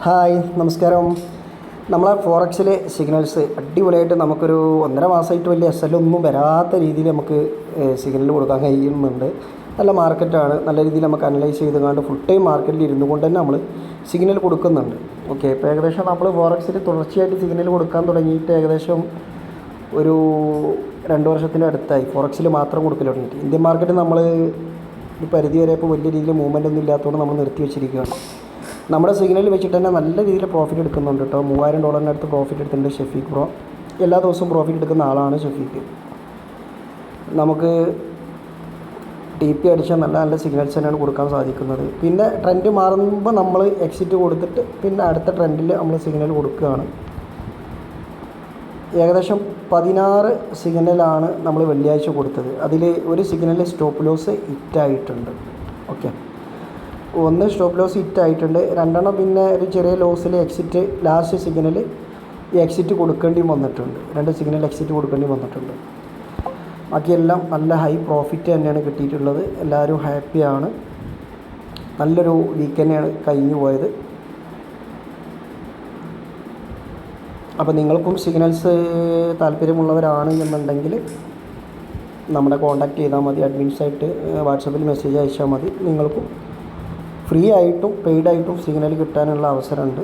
Hi, നമസ്കാരം. നമ്മളെ ഫോറക്സിലെ signals അടിപൊളിയായിട്ട് നമുക്കൊരു 1.5 മാസമായിട്ട് വലിയ എസ് എൽ ഒന്നും വരാത്ത രീതിയിൽ നമുക്ക് സിഗ്നൽ കൊടുക്കാൻ കഴിയുന്നുണ്ട്. നല്ല മാർക്കറ്റാണ്. നല്ല രീതിയിൽ നമുക്ക് അനലൈസ് ചെയ്തുകൊണ്ട് ഫുൾ ടൈം മാർക്കറ്റിൽ ഇരുന്നു കൊണ്ട് തന്നെ നമ്മൾ സിഗ്നൽ കൊടുക്കുന്നുണ്ട്. ഓക്കെ, ഇപ്പോൾ ഏകദേശം നമ്മൾ ഫോറക്സിൽ തുടർച്ചയായിട്ട് സിഗ്നൽ കൊടുക്കാൻ തുടങ്ങിയിട്ട് ഏകദേശം ഒരു 2 വർഷത്തിൻ്റെ അടുത്തായി. ഫോറക്സിൽ മാത്രം കൊടുക്കൽ തുടങ്ങിയിട്ട് ഇന്ത്യൻ മാർക്കറ്റ് നമ്മൾ ഒരു പരിധി വരെ ഇപ്പോൾ വലിയ രീതിയിൽ മൂവ്മെൻ്റ് ഒന്നും ഇല്ലാത്തതുകൊണ്ട് നമ്മൾ നിർത്തി വെച്ചിരിക്കുകയാണ്. നമ്മുടെ സിഗ്നൽ വെച്ചിട്ട് തന്നെ നല്ല രീതിയിൽ പ്രോഫിറ്റ് എടുക്കുന്നുണ്ട് കേട്ടോ. $3000 അടുത്ത് പ്രോഫിറ്റ് എടുത്തിട്ടുണ്ട് ഷെഫീഖ് ബ്രോ. എല്ലാ ദിവസവും പ്രോഫിറ്റ് എടുക്കുന്ന ആളാണ് ഷെഫീഖ്. നമുക്ക് ടി പി അടിച്ചാൽ നല്ല നല്ല സിഗ്നൽസ് തന്നെയാണ് കൊടുക്കാൻ സാധിക്കുന്നത്. പിന്നെ ട്രെൻഡ് മാറുമ്പോൾ നമ്മൾ എക്സിറ്റ് കൊടുത്തിട്ട് പിന്നെ അടുത്ത ട്രെൻഡിൽ നമ്മൾ സിഗ്നൽ കൊടുക്കുകയാണ്. ഏകദേശം 16 സിഗ്നലാണ് നമ്മൾ വെള്ളിയാഴ്ച കൊടുത്തത്. അതിൽ ഒരു സിഗ്നൽ സ്റ്റോപ്പ് ലോസ് ഹിറ്റായിട്ടുണ്ട്. ഓക്കെ, ഒന്ന് സ്റ്റോപ്പ് ലോസ് ഹിറ്റായിട്ടുണ്ട്, 2 പിന്നെ ഒരു ചെറിയ ലോസിൽ എക്സിറ്റ് ലാസ്റ്റ് സിഗ്നൽ എക്സിറ്റ് കൊടുക്കേണ്ടി വന്നിട്ടുണ്ട്. 2 സിഗ്നൽ എക്സിറ്റ് കൊടുക്കേണ്ടി വന്നിട്ടുണ്ട്. ബാക്കിയെല്ലാം നല്ല ഹൈ പ്രോഫിറ്റ് തന്നെയാണ് കിട്ടിയിട്ടുള്ളത്. എല്ലാവരും ഹാപ്പിയാണ്. നല്ലൊരു വീക്ക് തന്നെയാണ് കഴിഞ്ഞു പോയത്. അപ്പോൾ നിങ്ങൾക്കും സിഗ്നൽസ് താല്പര്യമുള്ളവരാണ് എന്നുണ്ടെങ്കിൽ നമ്മളെ കോൺടാക്റ്റ് ചെയ്താൽ മതി. അഡ്മിൻസായിട്ട് വാട്സപ്പിൽ മെസ്സേജ് അയച്ചാൽ മതി. നിങ്ങൾക്കും ഫ്രീ ആയിട്ടും പെയ്ഡായിട്ടും സിഗ്നൽ കിട്ടാനുള്ള അവസരമുണ്ട്.